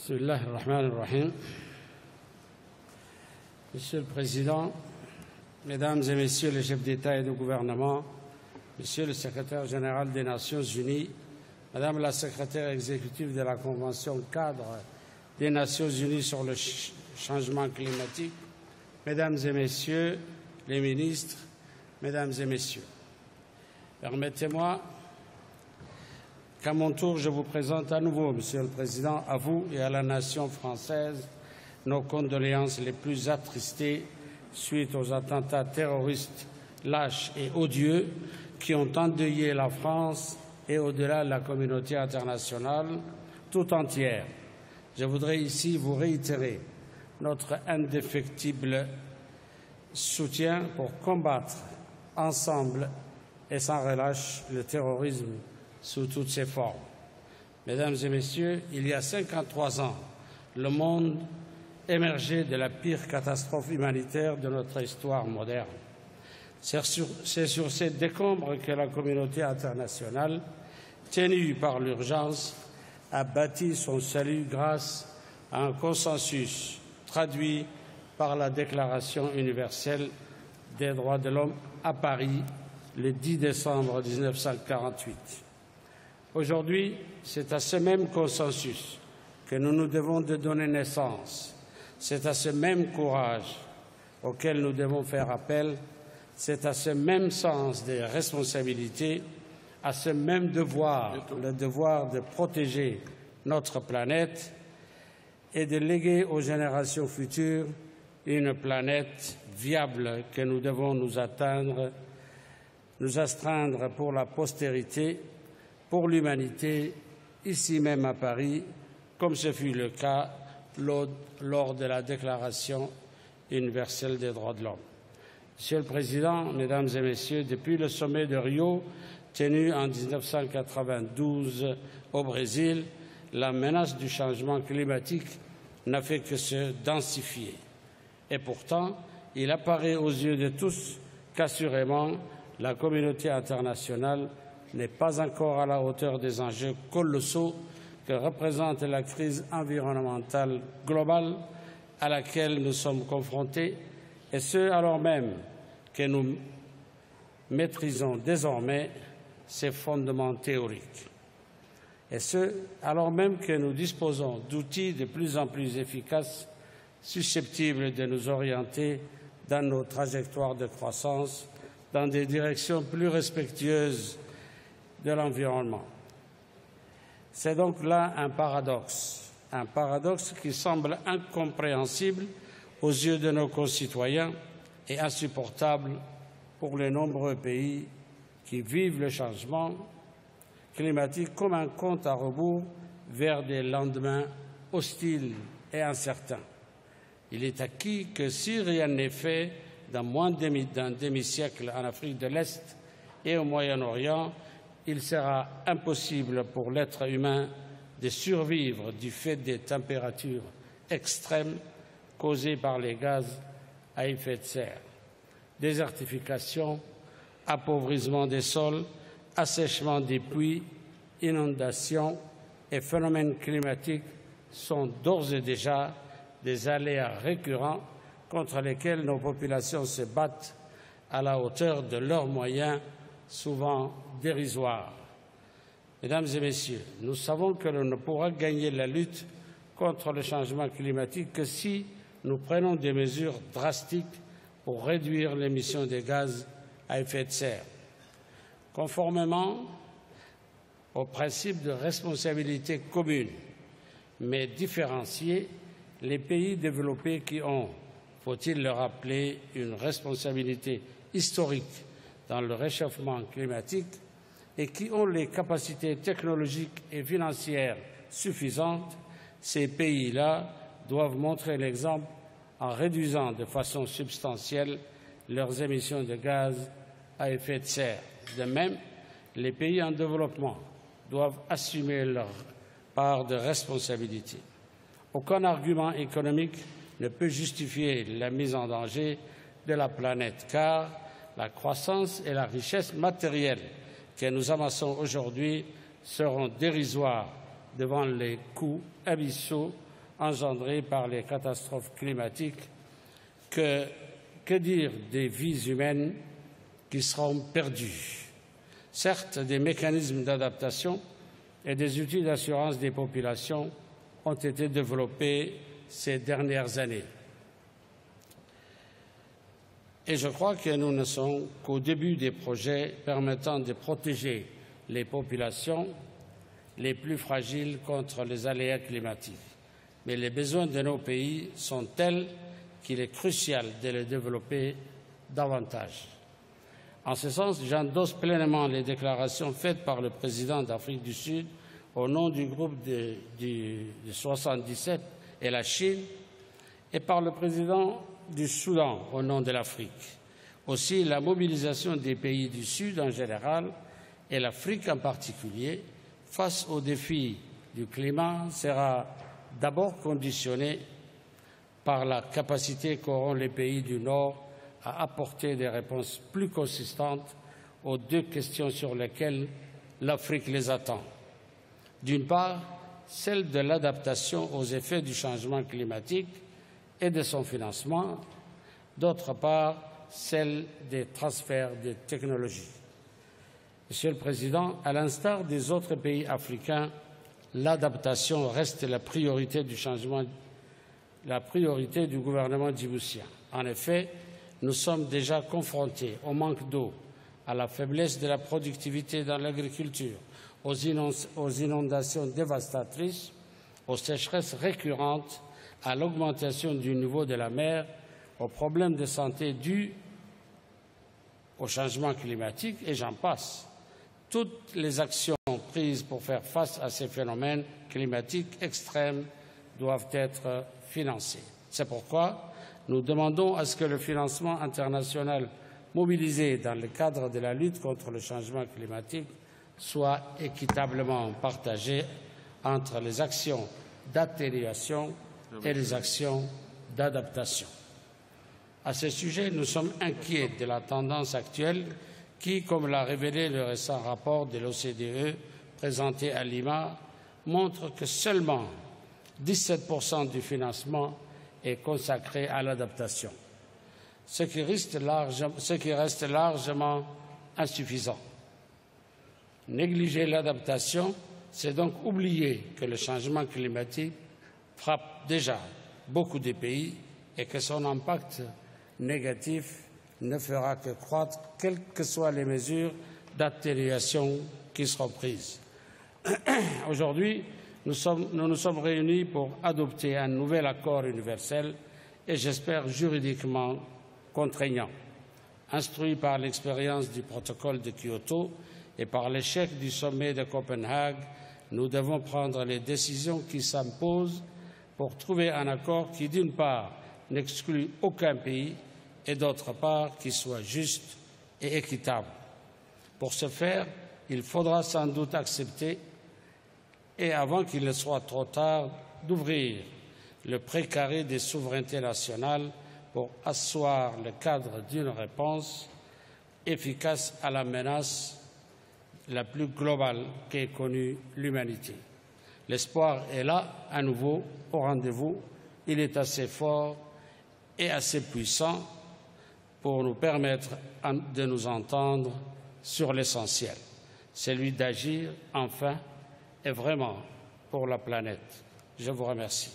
Bismillah ar-Rahman ar-Rahim. Monsieur le Président, Mesdames et Messieurs les chefs d'État et de gouvernement, Monsieur le Secrétaire général des Nations Unies, Madame la Secrétaire exécutive de la Convention cadre des Nations Unies sur le changement climatique, Mesdames et Messieurs les ministres, Mesdames et Messieurs, permettez-moi qu'à mon tour, je vous présente à nouveau, Monsieur le Président, à vous et à la nation française, nos condoléances les plus attristées suite aux attentats terroristes lâches et odieux qui ont endeuillé la France et au-delà la communauté internationale tout entière. Je voudrais ici vous réitérer notre indéfectible soutien pour combattre ensemble et sans relâche le terrorisme sous toutes ses formes. Mesdames et Messieurs, il y a 53 ans, le monde émergeait de la pire catastrophe humanitaire de notre histoire moderne. C'est sur ces décombres que la communauté internationale, tenue par l'urgence, a bâti son salut grâce à un consensus traduit par la Déclaration universelle des droits de l'homme à Paris le 10 décembre 1948. Aujourd'hui, c'est à ce même consensus que nous nous devons de donner naissance. C'est à ce même courage auquel nous devons faire appel. C'est à ce même sens des responsabilités, à ce même devoir, le devoir de protéger notre planète et de léguer aux générations futures une planète viable que nous devons nous astreindre pour la postérité, pour l'humanité, ici même à Paris, comme ce fut le cas lors de la Déclaration universelle des droits de l'homme. Monsieur le Président, Mesdames et Messieurs, depuis le sommet de Rio, tenu en 1992 au Brésil, la menace du changement climatique n'a fait que se densifier. Et pourtant, il apparaît aux yeux de tous qu'assurément, la communauté internationale n'est pas encore à la hauteur des enjeux colossaux que représente la crise environnementale globale à laquelle nous sommes confrontés, et ce alors même que nous maîtrisons désormais ses fondements théoriques. Et ce alors même que nous disposons d'outils de plus en plus efficaces susceptibles de nous orienter dans nos trajectoires de croissance dans des directions plus respectueuses de l'environnement. C'est donc là un paradoxe qui semble incompréhensible aux yeux de nos concitoyens et insupportable pour les nombreux pays qui vivent le changement climatique comme un compte à rebours vers des lendemains hostiles et incertains. Il est acquis que si rien n'est fait dans moins d'un demi-siècle en Afrique de l'Est et au Moyen-Orient, il sera impossible pour l'être humain de survivre du fait des températures extrêmes causées par les gaz à effet de serre. Désertification, appauvrissement des sols, assèchement des puits, inondations et phénomènes climatiques sont d'ores et déjà des aléas récurrents contre lesquels nos populations se battent à la hauteur de leurs moyens, souvent dérisoires. Mesdames et Messieurs, nous savons que l'on ne pourra gagner la lutte contre le changement climatique que si nous prenons des mesures drastiques pour réduire l'émission des gaz à effet de serre. Conformément au principe de responsabilité commune, mais différenciée, les pays développés qui ont, faut-il le rappeler, une responsabilité historique dans le réchauffement climatique et qui ont les capacités technologiques et financières suffisantes, ces pays-là doivent montrer l'exemple en réduisant de façon substantielle leurs émissions de gaz à effet de serre. De même, les pays en développement doivent assumer leur part de responsabilité. Aucun argument économique ne peut justifier la mise en danger de la planète, car la croissance et la richesse matérielle que nous amassons aujourd'hui seront dérisoires devant les coûts abyssaux engendrés par les catastrophes climatiques. Que dire des vies humaines qui seront perdues? Certes, des mécanismes d'adaptation et des outils d'assurance des populations ont été développés ces dernières années. Et je crois que nous ne sommes qu'au début des projets permettant de protéger les populations les plus fragiles contre les aléas climatiques. Mais les besoins de nos pays sont tels qu'il est crucial de les développer davantage. En ce sens, j'endosse pleinement les déclarations faites par le président d'Afrique du Sud au nom du groupe du 77 et la Chine et par le président du Soudan au nom de l'Afrique. Aussi, la mobilisation des pays du Sud en général et l'Afrique en particulier face aux défis du climat sera d'abord conditionnée par la capacité qu'auront les pays du Nord à apporter des réponses plus consistantes aux deux questions sur lesquelles l'Afrique les attend. D'une part, celle de l'adaptation aux effets du changement climatique et de son financement, d'autre part, celle des transferts de technologies. Monsieur le Président, à l'instar des autres pays africains, l'adaptation reste la priorité du gouvernement djiboutien. En effet, nous sommes déjà confrontés au manque d'eau, à la faiblesse de la productivité dans l'agriculture, aux inondations dévastatrices, aux sécheresses récurrentes, à l'augmentation du niveau de la mer, aux problèmes de santé dus au changement climatique, et j'en passe. Toutes les actions prises pour faire face à ces phénomènes climatiques extrêmes doivent être financées. C'est pourquoi nous demandons à ce que le financement international mobilisé dans le cadre de la lutte contre le changement climatique soit équitablement partagé entre les actions d'atténuation et les actions d'adaptation. À ce sujet, nous sommes inquiets de la tendance actuelle qui, comme l'a révélé le récent rapport de l'OCDE présenté à Lima, montre que seulement 17% du financement est consacré à l'adaptation, ce qui reste largement insuffisant. Négliger l'adaptation, c'est donc oublier que le changement climatique frappe déjà beaucoup de pays et que son impact négatif ne fera que croître, quelles que soient les mesures d'atténuation qui seront prises. Aujourd'hui, nous nous sommes réunis pour adopter un nouvel accord universel et, j'espère, juridiquement contraignant. Instruit par l'expérience du protocole de Kyoto et par l'échec du sommet de Copenhague, nous devons prendre les décisions qui s'imposent pour trouver un accord qui, d'une part, n'exclut aucun pays et, d'autre part, qui soit juste et équitable. Pour ce faire, il faudra sans doute accepter, et avant qu'il ne soit trop tard, d'ouvrir le précaré des souverainetés nationales pour asseoir le cadre d'une réponse efficace à la menace la plus globale qu'ait connue l'humanité. L'espoir est là, à nouveau, au rendez-vous. Il est assez fort et assez puissant pour nous permettre de nous entendre sur l'essentiel, celui d'agir enfin et vraiment pour la planète. Je vous remercie.